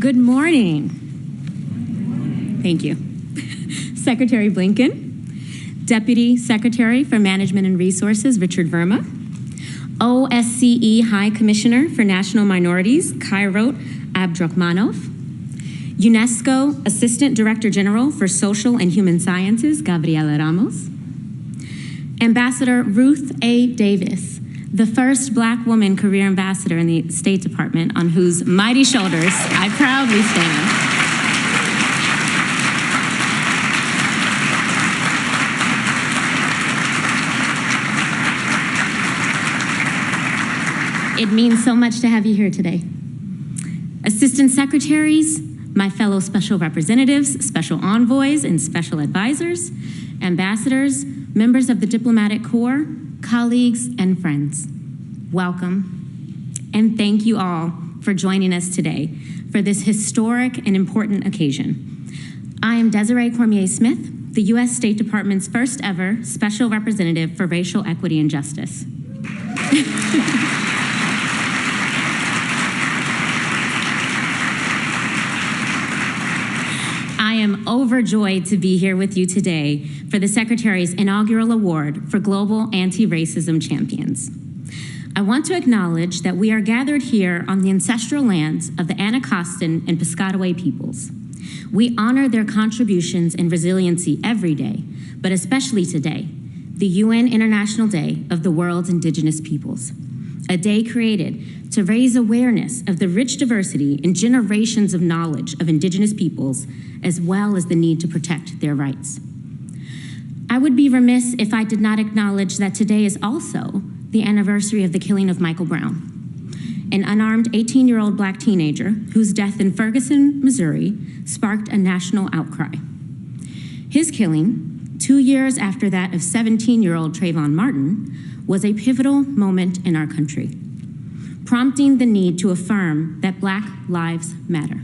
Good morning. Thank you. Secretary Blinken, Deputy Secretary for Management and Resources, Richard Verma, OSCE High Commissioner for National Minorities, Khairot Abdrakhmanov, UNESCO Assistant Director General for Social and Human Sciences, Gabriela Ramos, Ambassador Ruth A. Davis, the first Black woman career ambassador in the State Department, on whose mighty shoulders I proudly stand. It means so much to have you here today. Assistant secretaries, my fellow special representatives, special envoys, and special advisors, ambassadors, members of the diplomatic corps, colleagues, and friends, welcome. And thank you all for joining us today for this historic and important occasion. I am Desiree Cormier-Smith, the U.S. State Department's first ever Special Representative for Racial Equity and Justice. I am overjoyed to be here with you today for the Secretary's inaugural award for Global Anti-Racism Champions. I want to acknowledge that we are gathered here on the ancestral lands of the Anacostan and Piscataway peoples. We honor their contributions and resiliency every day, but especially today, the UN International Day of the World's Indigenous Peoples, a day created to raise awareness of the rich diversity and generations of knowledge of Indigenous peoples, as well as the need to protect their rights. I would be remiss if I did not acknowledge that today is also the anniversary of the killing of Michael Brown, an unarmed 18-year-old Black teenager whose death in Ferguson, Missouri, sparked a national outcry. His killing, 2 years after that of 17-year-old Trayvon Martin, was a pivotal moment in our country, prompting the need to affirm that Black lives matter,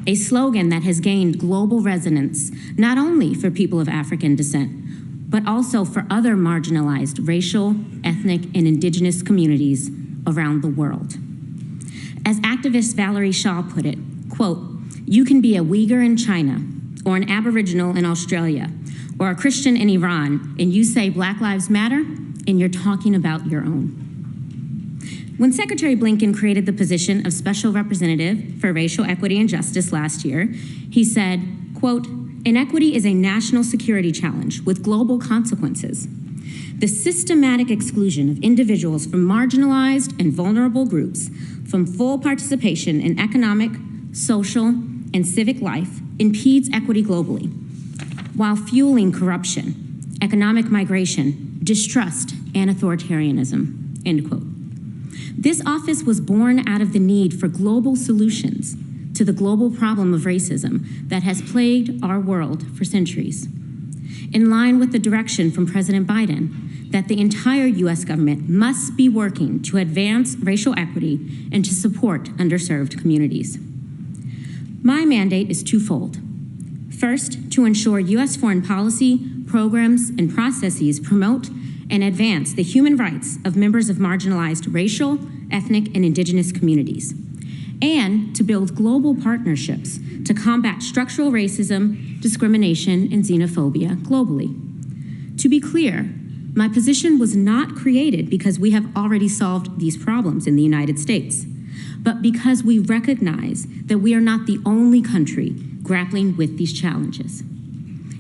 a slogan that has gained global resonance not only for people of African descent, but also for other marginalized racial, ethnic, and Indigenous communities around the world. As activist Valerie Shaw put it, quote, "You can be a Uyghur in China, or an Aboriginal in Australia, or a Christian in Iran, and you say Black Lives Matter, and you're talking about your own." When Secretary Blinken created the position of Special Representative for Racial Equity and Justice last year, he said, quote, "Inequity is a national security challenge with global consequences. The systematic exclusion of individuals from marginalized and vulnerable groups from full participation in economic, social, and civic life impedes equity globally, while fueling corruption, economic migration, distrust, and authoritarianism," end quote. This office was born out of the need for global solutions to the global problem of racism that has plagued our world for centuries. In line with the direction from President Biden that the entire U.S. government must be working to advance racial equity and to support underserved communities. My mandate is twofold. First, to ensure U.S. foreign policy, programs, and processes promote and advance the human rights of members of marginalized racial, ethnic, and Indigenous communities, and to build global partnerships to combat structural racism, discrimination, and xenophobia globally. To be clear, my position was not created because we have already solved these problems in the United States, but because we recognize that we are not the only country grappling with these challenges.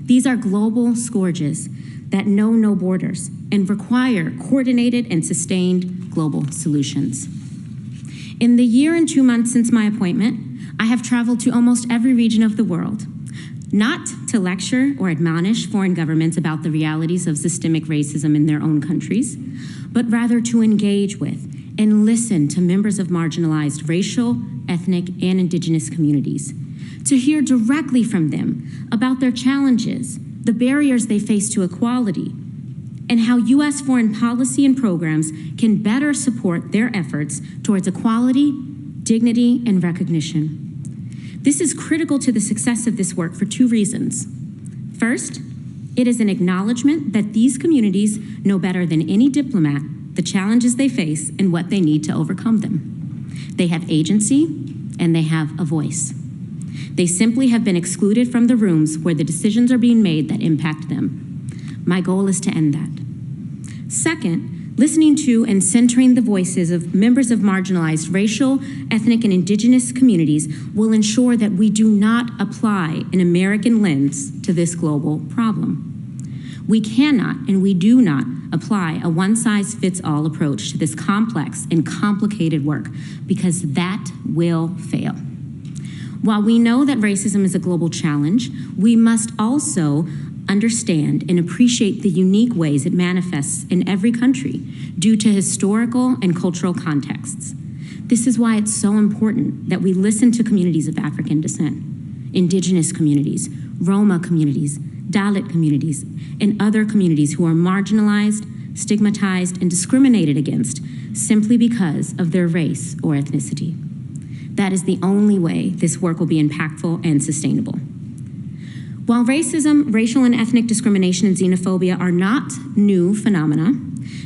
These are global scourges that know no borders and require coordinated and sustained global solutions. In the year and 2 months since my appointment, I have traveled to almost every region of the world, not to lecture or admonish foreign governments about the realities of systemic racism in their own countries, but rather to engage with and listen to members of marginalized racial, ethnic, and Indigenous communities, to hear directly from them about their challenges, the barriers they face to equality, and how U.S. foreign policy and programs can better support their efforts towards equality, dignity, and recognition. This is critical to the success of this work for two reasons. First, it is an acknowledgement that these communities know better than any diplomat the challenges they face and what they need to overcome them. They have agency and they have a voice. They simply have been excluded from the rooms where the decisions are being made that impact them. My goal is to end that. Second, listening to and centering the voices of members of marginalized racial, ethnic, and indigenous communities will ensure that we do not apply an American lens to this global problem. We cannot and we do not apply a one-size-fits-all approach to this complex and complicated work because that will fail. While we know that racism is a global challenge, we must also understand and appreciate the unique ways it manifests in every country due to historical and cultural contexts. This is why it's so important that we listen to communities of African descent, indigenous communities, Roma communities, Dalit communities, and other communities who are marginalized, stigmatized, and discriminated against simply because of their race or ethnicity. That is the only way this work will be impactful and sustainable. While racism, racial and ethnic discrimination, and xenophobia are not new phenomena,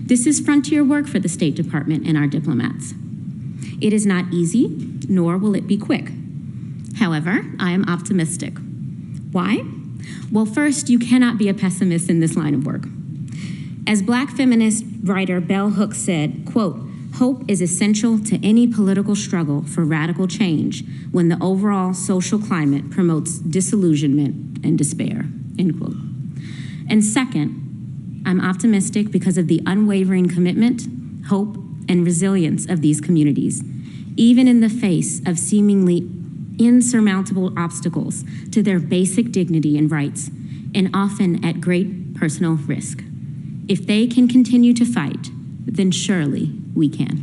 this is frontier work for the State Department and our diplomats. It is not easy, nor will it be quick. However, I am optimistic. Why? Well, first, you cannot be a pessimist in this line of work. As Black feminist writer Bell Hooks said, quote, "Hope is essential to any political struggle for radical change when the overall social climate promotes disillusionment and despair," end quote. And second, I'm optimistic because of the unwavering commitment, hope, and resilience of these communities, even in the face of seemingly insurmountable obstacles to their basic dignity and rights, and often at great personal risk. If they can continue to fight, then surely we can.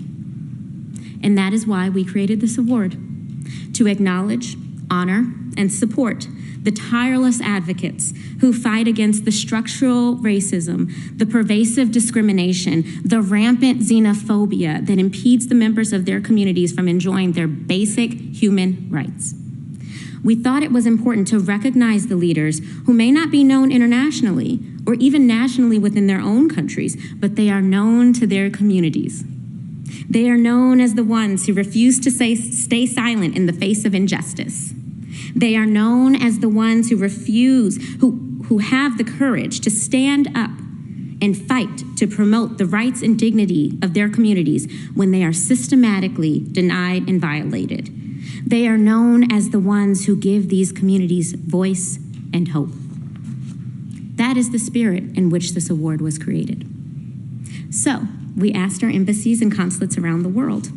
And that is why we created this award, to acknowledge, honor, and support the tireless advocates who fight against the structural racism, the pervasive discrimination, the rampant xenophobia that impedes the members of their communities from enjoying their basic human rights. We thought it was important to recognize the leaders who may not be known internationally or even nationally within their own countries, but they are known to their communities. They are known as the ones who refuse to stay silent in the face of injustice. They are known as the ones who who have the courage to stand up and fight to promote the rights and dignity of their communities when they are systematically denied and violated. They are known as the ones who give these communities voice and hope. That is the spirit in which this award was created. So, we asked our embassies and consulates around the world,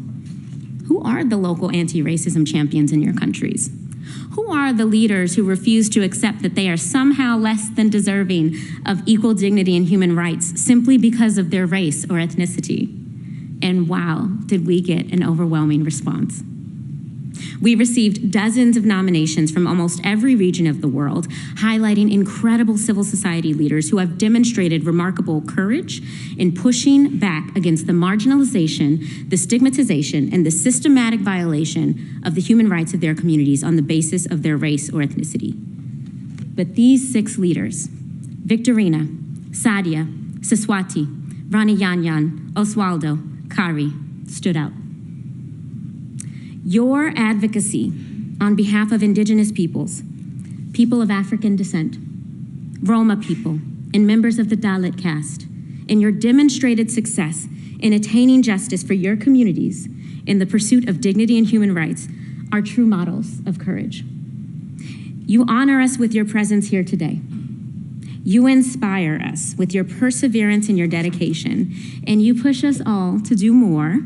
who are the local anti-racism champions in your countries? Who are the leaders who refuse to accept that they are somehow less than deserving of equal dignity and human rights simply because of their race or ethnicity? And wow, did we get an overwhelming response. We received dozens of nominations from almost every region of the world, highlighting incredible civil society leaders who have demonstrated remarkable courage in pushing back against the marginalization, the stigmatization, and the systematic violation of the human rights of their communities on the basis of their race or ethnicity. But these 6 leaders, Victorina, Sadia, Siswati, Rani Yanyan, Oswaldo, Kari, stood out. Your advocacy on behalf of indigenous peoples, people of African descent, Roma people, and members of the Dalit caste, and your demonstrated success in attaining justice for your communities in the pursuit of dignity and human rights are true models of courage. You honor us with your presence here today. You inspire us with your perseverance and your dedication, and you push us all to do more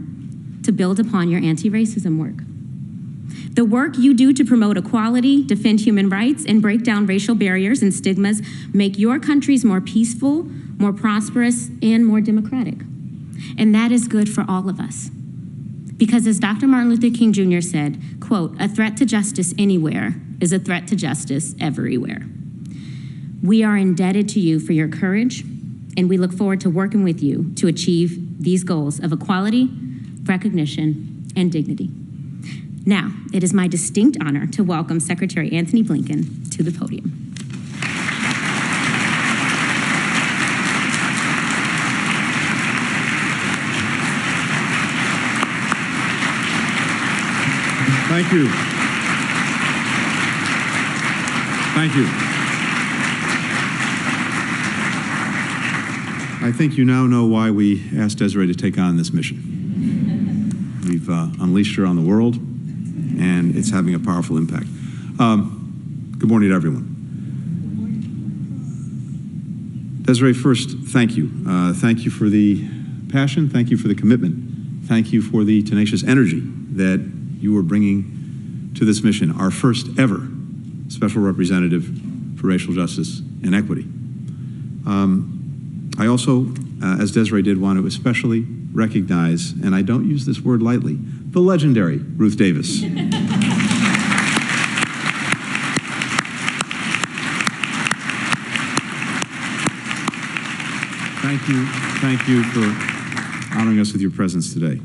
to build upon your anti-racism work. The work you do to promote equality, defend human rights, and break down racial barriers and stigmas make your countries more peaceful, more prosperous, and more democratic. And that is good for all of us. Because as Dr. Martin Luther King Jr. said, quote, "A threat to justice anywhere is a threat to justice everywhere." We are indebted to you for your courage, and we look forward to working with you to achieve these goals of equality, recognition, and dignity. Now, it is my distinct honor to welcome Secretary Antony Blinken to the podium. Thank you. Thank you. I think you now know why we asked Desiree to take on this mission. We've unleashed her on the world, and it's having a powerful impact. Good morning to everyone. Desiree, first, thank you. Thank you for the passion. Thank you for the commitment. Thank you for the tenacious energy that you are bringing to this mission, our first ever Special Representative for Racial Justice and Equity. I also, as Desiree did, want to especially recognize, and I don't use this word lightly, the legendary Ruth Davis. Thank you for honoring us with your presence today.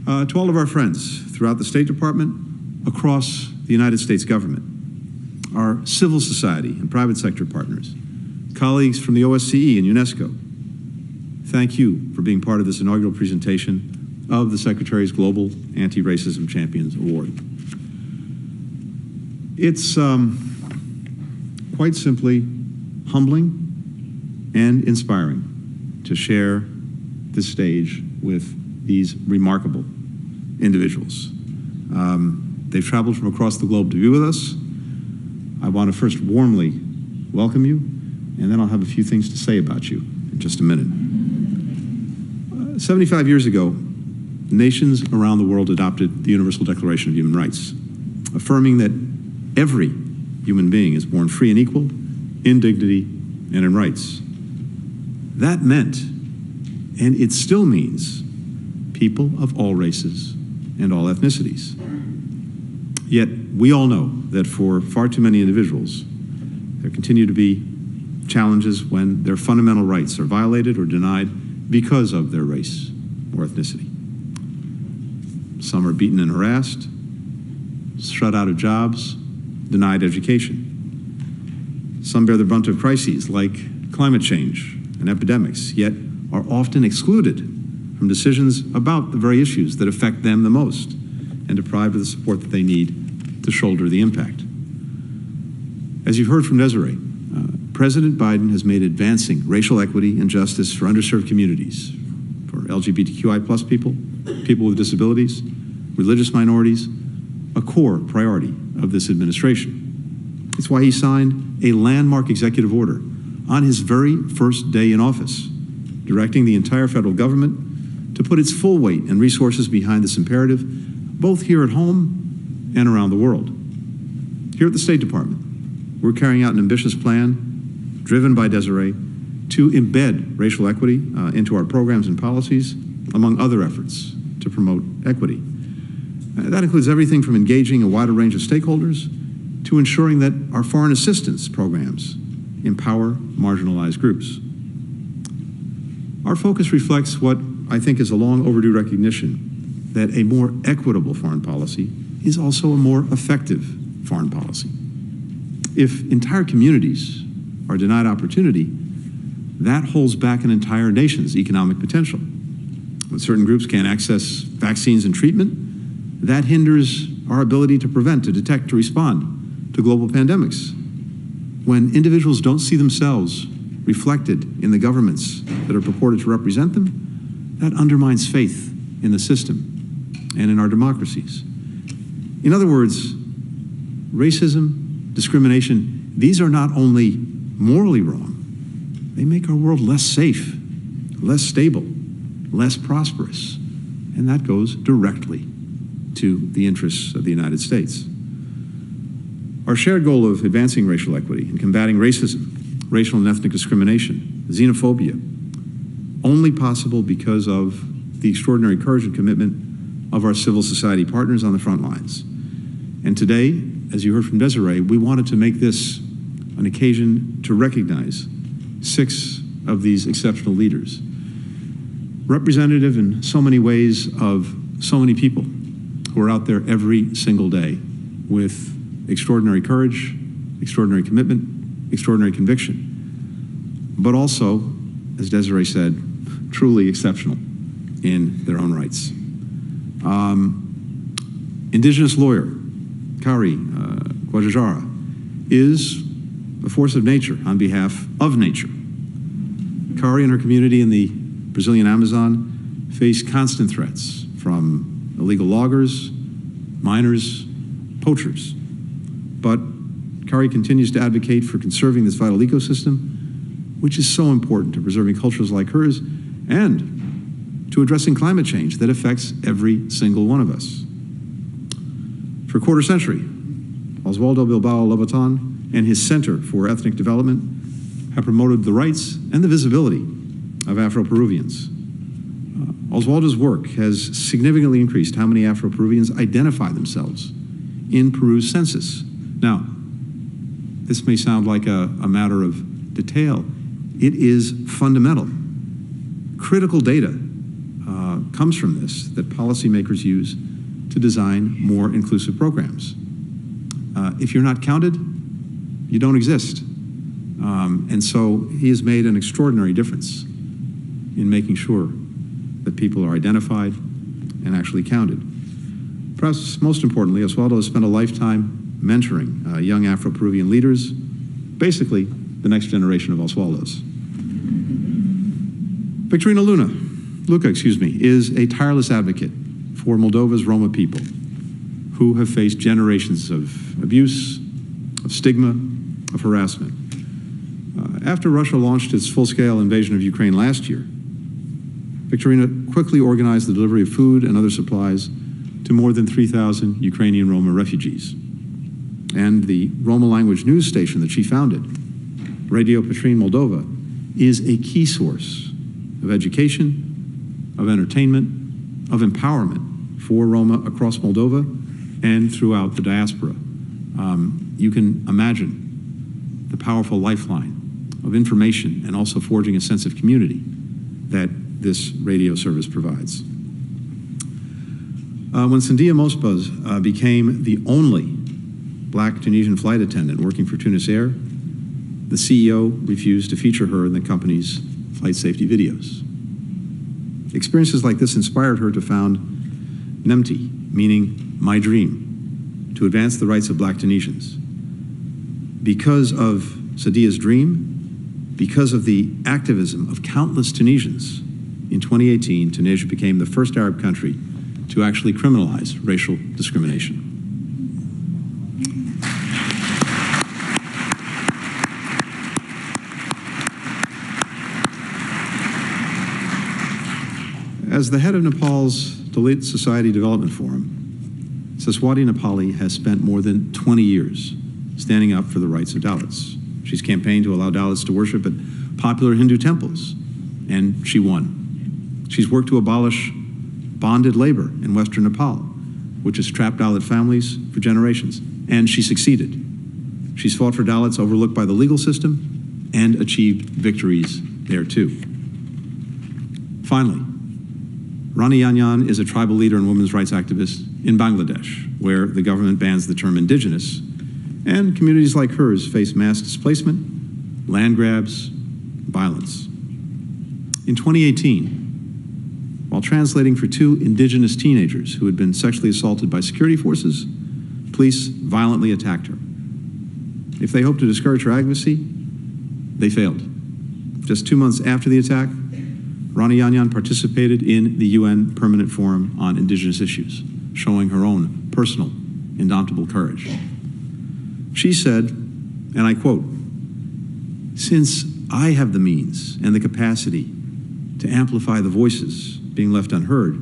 To all of our friends throughout the State Department, across the United States government, our civil society and private sector partners, colleagues from the OSCE and UNESCO, thank you for being part of this inaugural presentation of the Secretary's Global Anti-Racism Champions Award. It's quite simply humbling and inspiring to share this stage with these remarkable individuals. They've traveled from across the globe to be with us. I want to first warmly welcome you, and then I'll have a few things to say about you in just a minute. 75 years ago, nations around the world adopted the Universal Declaration of Human Rights, affirming that every human being is born free and equal in dignity and in rights. That meant, and it still means, people of all races and all ethnicities. Yet we all know that for far too many individuals, there continue to be challenges when their fundamental rights are violated or denied because of their race or ethnicity. Some are beaten and harassed, shut out of jobs, denied education. Some bear the brunt of crises like climate change and epidemics, yet are often excluded from decisions about the very issues that affect them the most and deprived of the support that they need to shoulder the impact. As you've heard from Desiree, President Biden has made advancing racial equity and justice for underserved communities, for LGBTQI+ people, people with disabilities, religious minorities, a core priority of this administration. It's why he signed a landmark executive order on his very first day in office, directing the entire federal government to put its full weight and resources behind this imperative, both here at home and around the world. Here at the State Department, we're carrying out an ambitious plan, driven by Desiree, to embed racial equity into our programs and policies, among other efforts to promote equity. That includes everything from engaging a wider range of stakeholders to ensuring that our foreign assistance programs empower marginalized groups. Our focus reflects what I think is a long overdue recognition that a more equitable foreign policy is also a more effective foreign policy. If entire communities are denied opportunity, that holds back an entire nation's economic potential. When certain groups can't access vaccines and treatment, that hinders our ability to prevent, to detect, to respond to global pandemics. When individuals don't see themselves reflected in the governments that are purported to represent them, that undermines faith in the system and in our democracies. In other words, racism, discrimination, these are not only morally wrong, they make our world less safe, less stable, less prosperous, and that goes directly to the interests of the United States. Our shared goal of advancing racial equity and combating racism, racial and ethnic discrimination, xenophobia, only possible because of the extraordinary courage and commitment of our civil society partners on the front lines. And today, as you heard from Desiree, we wanted to make this an occasion to recognize 6 of these exceptional leaders, representative in so many ways of so many people who are out there every single day with extraordinary courage, extraordinary commitment, extraordinary conviction, but also, as Desiree said, truly exceptional in their own rights. Indigenous lawyer Kari Guajajara, is a force of nature on behalf of nature. Kari and her community in the Brazilian Amazon face constant threats from illegal loggers, miners, poachers. But Kari continues to advocate for conserving this vital ecosystem, which is so important to preserving cultures like hers and to addressing climate change that affects every single one of us. For a quarter century, Oswaldo Bilbao Lobaton and his Center for Ethnic Development have promoted the rights and the visibility of Afro-Peruvians. Oswaldo's work has significantly increased how many Afro-Peruvians identify themselves in Peru's census. Now, this may sound like a matter of detail. It is fundamental. Critical data comes from this that policymakers use to design more inclusive programs. If you're not counted, you don't exist. And so he has made an extraordinary difference in making sure that people are identified and actually counted. Perhaps most importantly, Oswaldo has spent a lifetime mentoring young Afro-Peruvian leaders, basically the next generation of Oswaldos. Victorina Luca, is a tireless advocate for Moldova's Roma people who have faced generations of abuse, of stigma, of harassment. After Russia launched its full-scale invasion of Ukraine last year, Victorina quickly organized the delivery of food and other supplies to more than 3,000 Ukrainian Roma refugees. And the Roma language news station that she founded, Radio Petrin Moldova, is a key source of education, of entertainment, of empowerment for Roma across Moldova and throughout the diaspora. You can imagine the powerful lifeline of information and also forging a sense of community that this radio service provides. When Sandia Mospaz became the only black Tunisian flight attendant working for Tunis Air, the CEO refused to feature her in the company's flight safety videos. Experiences like this inspired her to found NEMTI, meaning My Dream, to advance the rights of black Tunisians. Because of Sadia's dream, because of the activism of countless Tunisians, in 2018, Tunisia became the first Arab country to actually criminalize racial discrimination. As the head of Nepal's Dalit Society Development Forum, Saswati Nepali has spent more than 20 years standing up for the rights of Dalits. She's campaigned to allow Dalits to worship at popular Hindu temples, and she won. She's worked to abolish bonded labor in Western Nepal, which has trapped Dalit families for generations, and she succeeded. She's fought for Dalits overlooked by the legal system and achieved victories there too. Finally, Rani Yanyan is a tribal leader and women's rights activist in Bangladesh, where the government bans the term indigenous, and communities like hers face mass displacement, land grabs, violence. In 2018, while translating for two indigenous teenagers who had been sexually assaulted by security forces, police violently attacked her. If they hoped to discourage her advocacy, they failed. Just 2 months after the attack, Rani Yanyan participated in the UN Permanent Forum on Indigenous Issues, showing her own personal, indomitable courage. She said, and I quote, "Since I have the means and the capacity to amplify the voices being left unheard,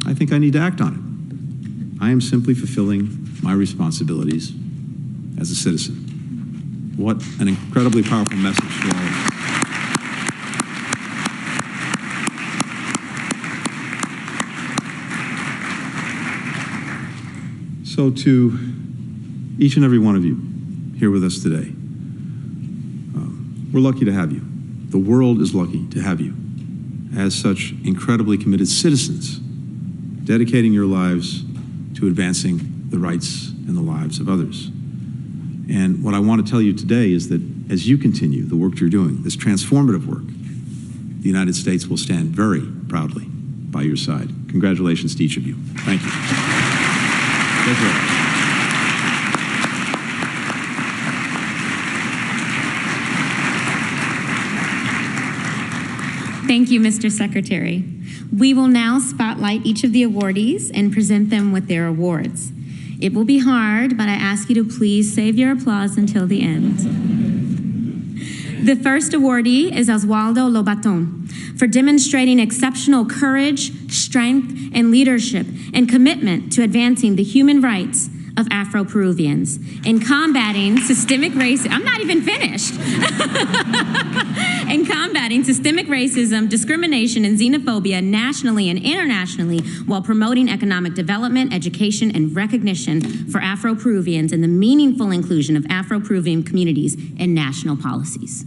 I think I need to act on it. I am simply fulfilling my responsibilities as a citizen." What an incredibly powerful message to all of us. So to each and every one of you here with us today, we're lucky to have you. The world is lucky to have you as such incredibly committed citizens, dedicating your lives to advancing the rights and the lives of others. And what I want to tell you today is that as you continue the work you're doing, this transformative work, the United States will stand very proudly by your side. Congratulations to each of you. Thank you. Thank you. Thank you, Mr. Secretary. We will now spotlight each of the awardees and present them with their awards. It will be hard, but I ask you to please save your applause until the end. The first awardee is Oswaldo Lobaton for demonstrating exceptional courage, strength, and leadership and commitment to advancing the human rights of Afro-Peruvians in combating systemic racism. I'm not even finished. In combating systemic racism, discrimination, and xenophobia nationally and internationally while promoting economic development, education, and recognition for Afro-Peruvians and the meaningful inclusion of Afro-Peruvian communities in national policies.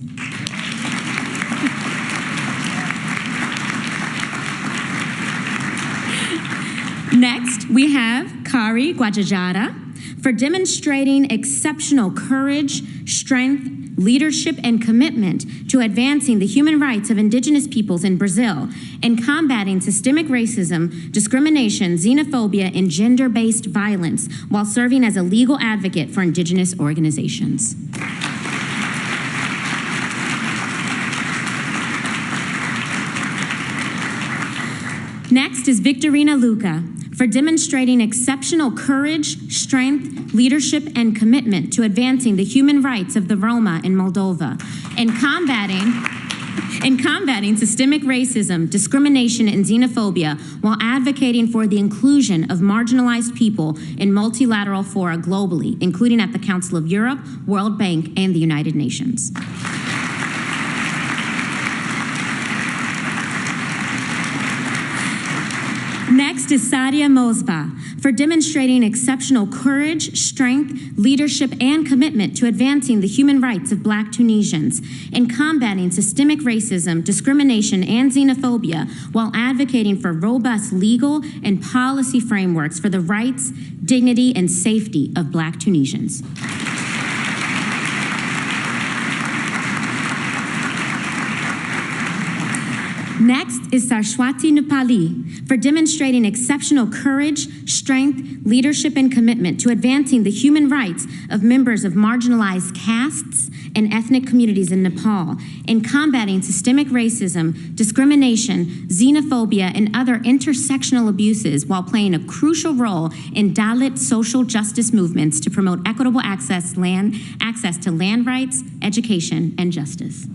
Next, we have Kari Guajajara for demonstrating exceptional courage, strength, leadership, and commitment to advancing the human rights of indigenous peoples in Brazil and combating systemic racism, discrimination, xenophobia, and gender-based violence while serving as a legal advocate for indigenous organizations. Next is Victorina Luca for demonstrating exceptional courage, strength, leadership, and commitment to advancing the human rights of the Roma in Moldova and combating systemic racism, discrimination, and xenophobia while advocating for the inclusion of marginalized people in multilateral fora globally, including at the Council of Europe, World Bank, and the United Nations. Next is Sadia Mosba for demonstrating exceptional courage, strength, leadership, and commitment to advancing the human rights of Black Tunisians and combating systemic racism, discrimination, and xenophobia while advocating for robust legal and policy frameworks for the rights, dignity, and safety of Black Tunisians. Next is Saraswati Nupali for demonstrating exceptional courage, strength, leadership, and commitment to advancing the human rights of members of marginalized castes and ethnic communities in Nepal and combating systemic racism, discrimination, xenophobia, and other intersectional abuses while playing a crucial role in Dalit social justice movements to promote equitable access to land rights, education, and justice.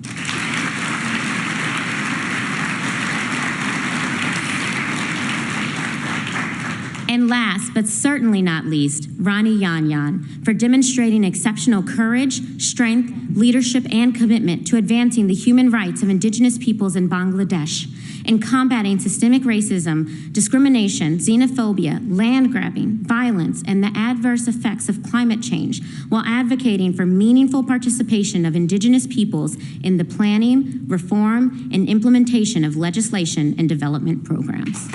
And last, but certainly not least, Rani Yanyan for demonstrating exceptional courage, strength, leadership, and commitment to advancing the human rights of indigenous peoples in Bangladesh and combating systemic racism, discrimination, xenophobia, land grabbing, violence, and the adverse effects of climate change while advocating for meaningful participation of indigenous peoples in the planning, reform, and implementation of legislation and development programs.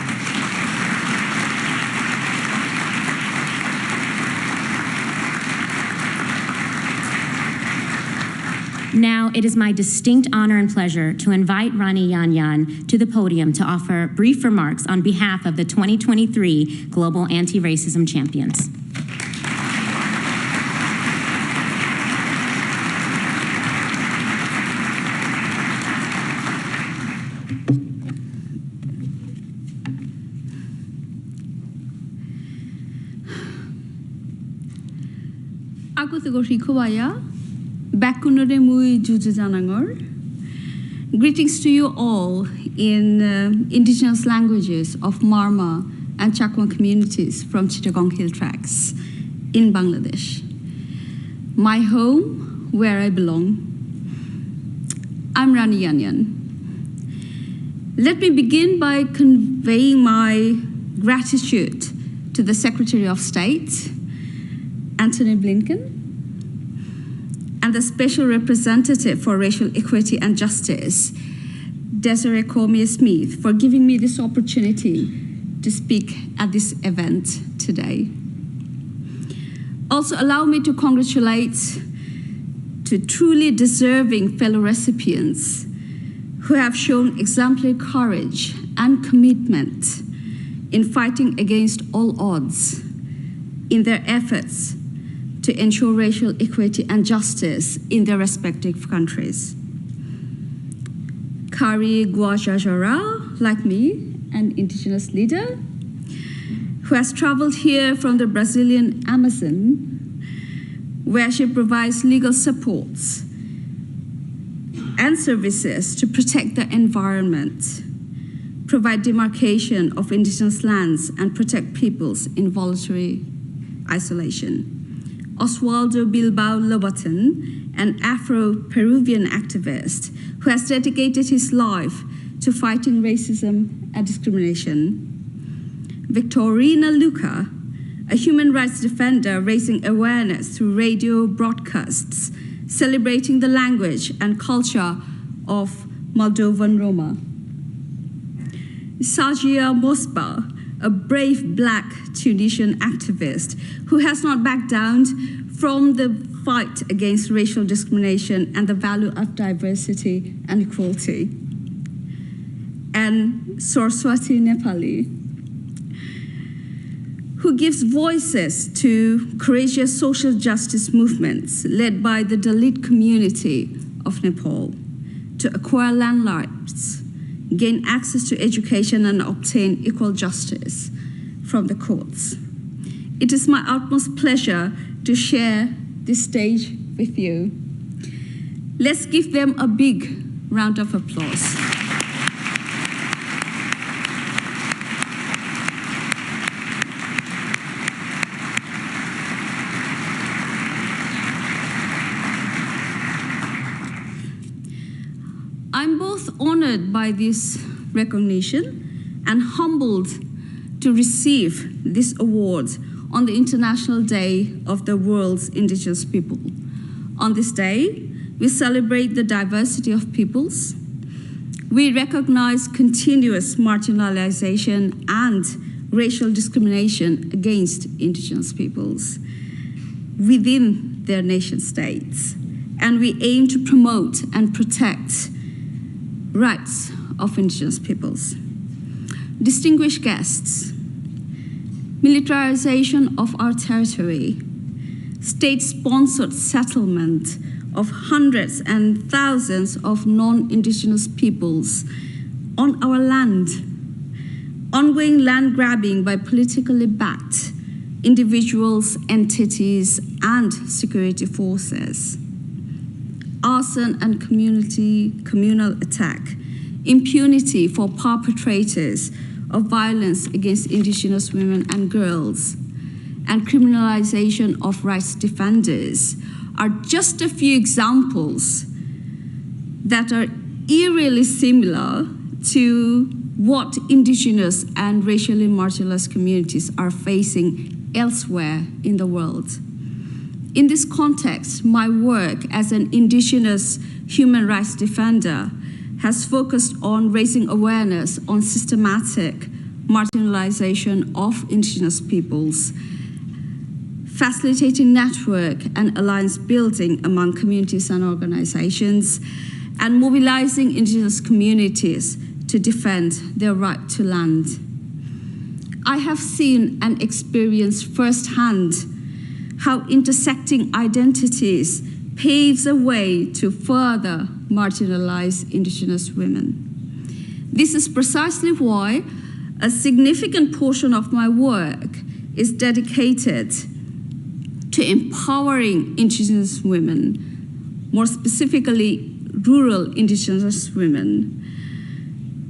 Now, it is my distinct honor and pleasure to invite Rani Yanyan to the podium to offer brief remarks on behalf of the 2023 Global Anti-Racism Champions. Aku tegur Rikubaya. Bakunore mui juju janangor. Greetings to you all in indigenous languages of Marma and Chakma communities from Chittagong Hill Tracts in Bangladesh. My home, where I belong. I'm Rani Yanyan. Let me begin by conveying my gratitude to the Secretary of State, Antony Blinken, and the Special Representative for Racial Equity and Justice, Desiree Cormier-Smith, for giving me this opportunity to speak at this event today. Also, allow me to congratulate to truly deserving fellow recipients who have shown exemplary courage and commitment in fighting against all odds in their efforts to ensure racial equity and justice in their respective countries. Kari Guajajara, like me, an indigenous leader, who has traveled here from the Brazilian Amazon, where she provides legal supports and services to protect the environment, provide demarcation of indigenous lands, and protect peoples in voluntary isolation. Oswaldo Bilbao Lobaton, an Afro-Peruvian activist who has dedicated his life to fighting racism and discrimination. Victorina Luca, a human rights defender raising awareness through radio broadcasts, celebrating the language and culture of Moldovan Roma. Sajia Mosba, a brave black Tunisian activist who has not backed down from the fight against racial discrimination and the value of diversity and equality. And Saraswati Nepali, who gives voices to courageous social justice movements led by the Dalit community of Nepal to acquire land rights, gain access to education, and obtain equal justice from the courts. It is my utmost pleasure to share this stage with you. Let's give them a big round of applause. I'm both honored by this recognition and humbled to receive this award on the International Day of the World's Indigenous People. On this day, we celebrate the diversity of peoples. We recognize continuous marginalization and racial discrimination against indigenous peoples within their nation states. And we aim to promote and protect rights of indigenous peoples. Distinguished guests, militarization of our territory, state-sponsored settlement of hundreds and thousands of non-indigenous peoples on our land, ongoing land grabbing by politically backed individuals, entities, and security forces, arson and communal attack, impunity for perpetrators of violence against indigenous women and girls, and criminalization of rights defenders are just a few examples that are eerily similar to what indigenous and racially marginalized communities are facing elsewhere in the world. In this context, my work as an indigenous human rights defender has focused on raising awareness on systematic marginalization of indigenous peoples, facilitating network and alliance building among communities and organizations, and mobilizing indigenous communities to defend their right to land. I have seen and experienced firsthand how intersecting identities paves a way to further marginalize indigenous women. This is precisely why a significant portion of my work is dedicated to empowering indigenous women, more specifically rural indigenous women,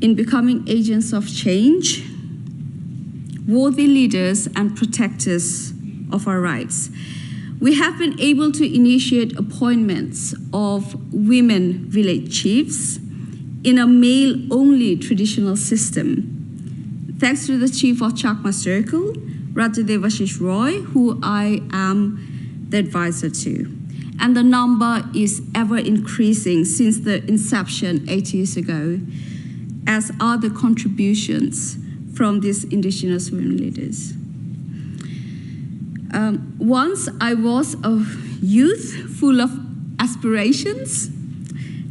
in becoming agents of change, worthy leaders and protectors of our rights. We have been able to initiate appointments of women village chiefs in a male-only traditional system, thanks to the chief of Chakma Circle, Rajadevashish Roy, who I am the advisor to. And the number is ever increasing since the inception 8 years ago, as are the contributions from these indigenous women leaders. Once I was a youth full of aspirations,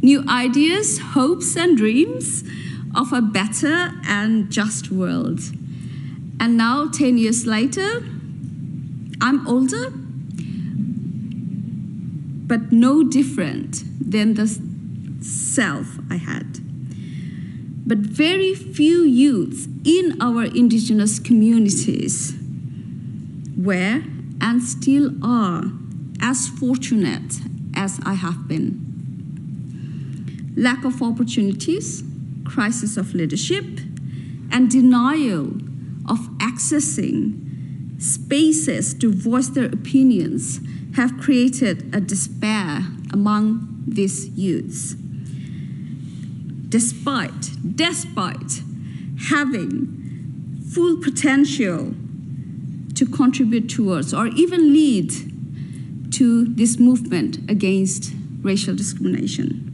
new ideas, hopes, and dreams of a better and just world. And now, 10 years later, I'm older, but no different than the self I had. But very few youths in our indigenous communities were and still are as fortunate as I have been. Lack of opportunities, crisis of leadership, and denial of accessing spaces to voice their opinions have created a despair among these youths. Despite having full potential to contribute towards or even lead to this movement against racial discrimination.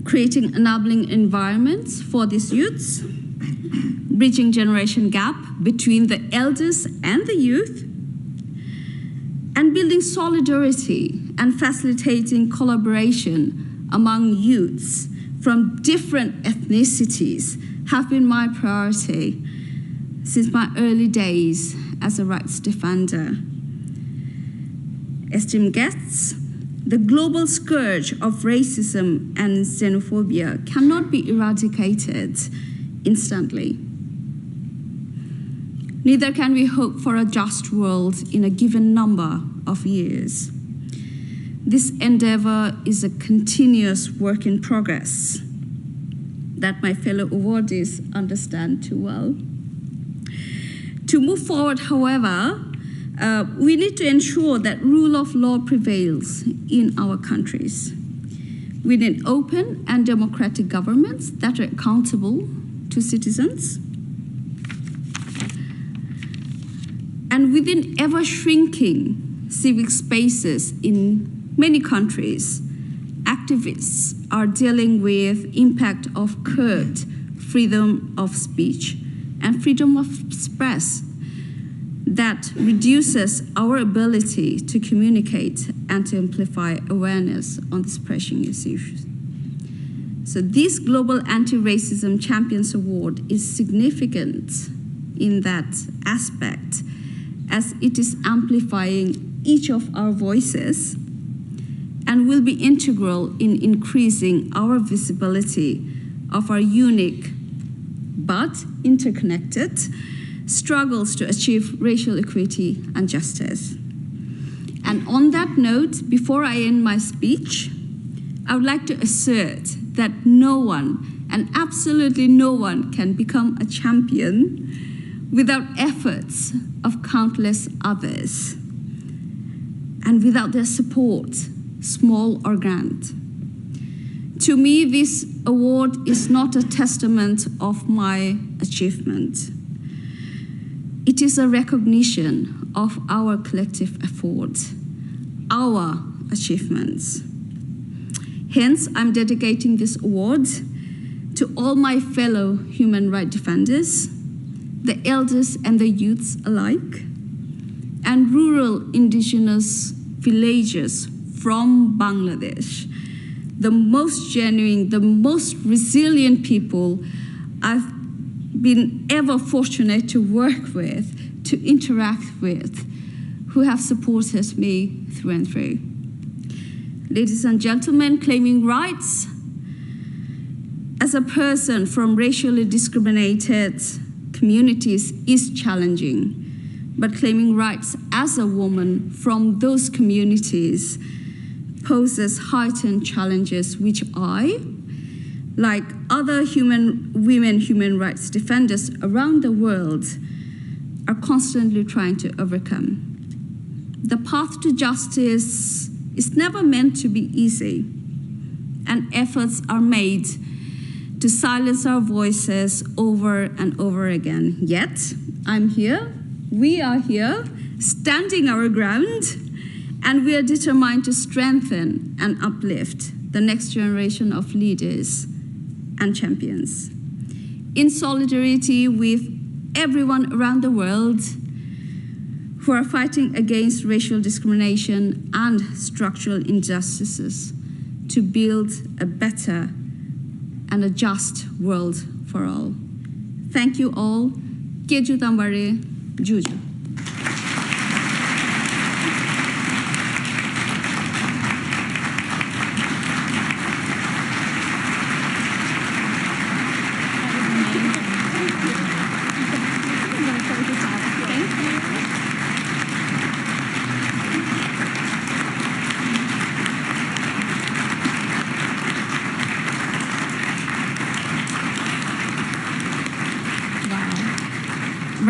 Creating enabling environments for these youths, bridging generation gap between the elders and the youth, and building solidarity and facilitating collaboration among youths from different ethnicities have been my priority since my early days as a rights defender. Esteemed guests, the global scourge of racism and xenophobia cannot be eradicated instantly. Neither can we hope for a just world in a given number of years. This endeavor is a continuous work in progress that my fellow awardees understand too well. To move forward, however, we need to ensure that rule of law prevails in our countries. We need open and democratic governments that are accountable to citizens. And within ever-shrinking civic spaces in many countries, activists are dealing with impact of curbed freedom of speech and freedom of express that reduces our ability to communicate and to amplify awareness on these pressing issues. So this Global Anti-Racism Champions Award is significant in that aspect, as it is amplifying each of our voices and will be integral in increasing our visibility of our unique but interconnected struggles to achieve racial equity and justice. And on that note, before I end my speech, I would like to assert that no one, and absolutely no one, can become a champion without efforts of countless others and without their support, small or grand. To me, this award is not a testament of my achievement. It is a recognition of our collective efforts, our achievements. Hence, I'm dedicating this award to all my fellow human rights defenders, the elders and the youths alike, and rural indigenous villagers from Bangladesh, the most genuine, the most resilient people I've been ever fortunate to work with, to interact with, who have supported me through and through. Ladies and gentlemen, claiming rights as a person from racially discriminated communities is challenging, but claiming rights as a woman from those communities poses heightened challenges which I, like other women human rights defenders around the world, are constantly trying to overcome. The path to justice is never meant to be easy, and efforts are made to silence our voices over and over again. Yet, I'm here, we are here, standing our ground, and we are determined to strengthen and uplift the next generation of leaders and champions. In solidarity with everyone around the world who are fighting against racial discrimination and structural injustices to build a better and a just world for all. Thank you all. Keju Tambare, Juju.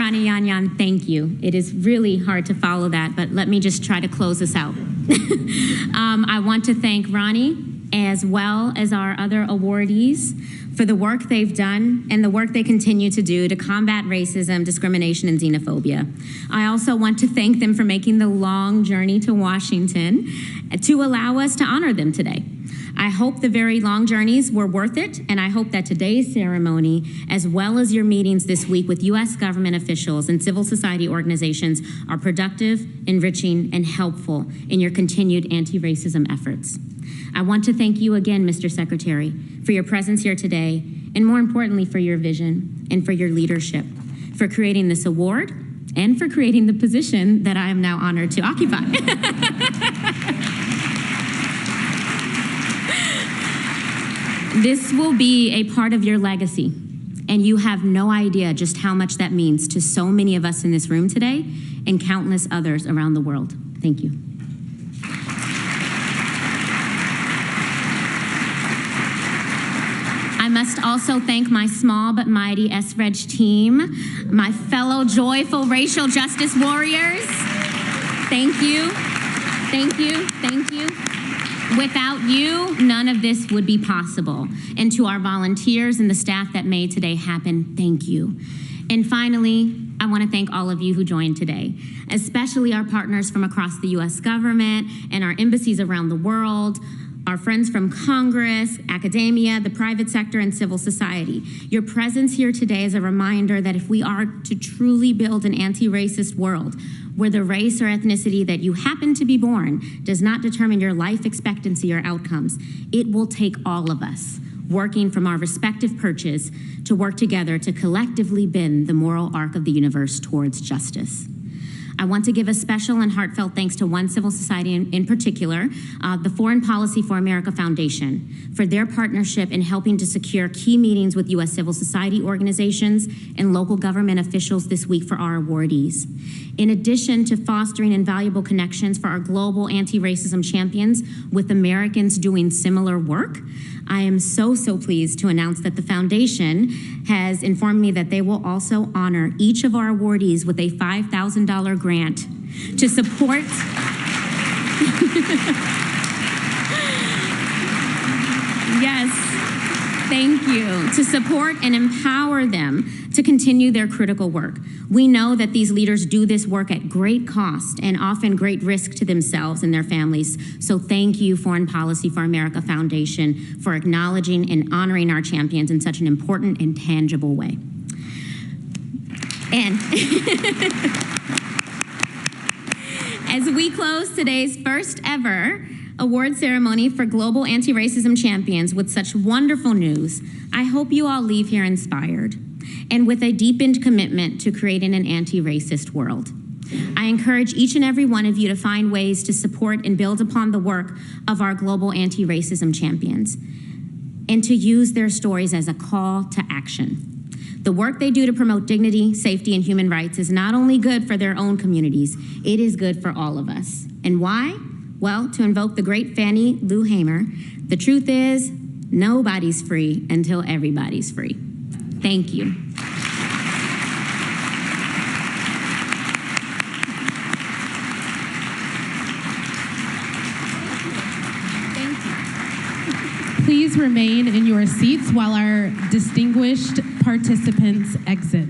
Ronnie Yan Yan, thank you. It is really hard to follow that, but let me just try to close this out. I want to thank Ronnie as well as our other awardees for the work they've done and the work they continue to do to combat racism, discrimination, and xenophobia. I also want to thank them for making the long journey to Washington to allow us to honor them today. I hope the very long journeys were worth it, and I hope that today's ceremony, as well as your meetings this week with U.S. government officials and civil society organizations, are productive, enriching, and helpful in your continued anti-racism efforts. I want to thank you again, Mr. Secretary, for your presence here today, and more importantly, for your vision and for your leadership, for creating this award, and for creating the position that I am now honored to occupy. This will be a part of your legacy, and you have no idea just how much that means to so many of us in this room today and countless others around the world. Thank you. I must also thank my small but mighty SREG team, my fellow joyful racial justice warriors. Thank you, thank you, thank you. Without you, none of this would be possible. And to our volunteers and the staff that made today happen, thank you. And finally, I want to thank all of you who joined today, especially our partners from across the U.S. government and our embassies around the world, our friends from Congress, academia, the private sector, and civil society. Your presence here today is a reminder that if we are to truly build an anti-racist world, where the race or ethnicity that you happen to be born does not determine your life expectancy or outcomes, it will take all of us working from our respective perches to work together to collectively bend the moral arc of the universe towards justice. I want to give a special and heartfelt thanks to one civil society in particular, the Foreign Policy for America Foundation, for their partnership in helping to secure key meetings with U.S. civil society organizations and local government officials this week for our awardees. In addition to fostering invaluable connections for our global anti-racism champions with Americans doing similar work, I am so pleased to announce that the foundation has informed me that they will also honor each of our awardees with a $5,000 grant to support yes, thank you, to support and empower them to continue their critical work. We know that these leaders do this work at great cost and often great risk to themselves and their families. So thank you, Foreign Policy for America Foundation, for acknowledging and honoring our champions in such an important and tangible way. And as we close today's first ever award ceremony for Global Anti-Racism Champions with such wonderful news, I hope you all leave here inspired and with a deepened commitment to creating an anti-racist world. I encourage each and every one of you to find ways to support and build upon the work of our Global Anti-Racism Champions and to use their stories as a call to action. The work they do to promote dignity, safety, and human rights is not only good for their own communities, it is good for all of us. And why? Well, to invoke the great Fannie Lou Hamer, the truth is, nobody's free until everybody's free. Thank you. Please remain in your seats while our distinguished participants exit.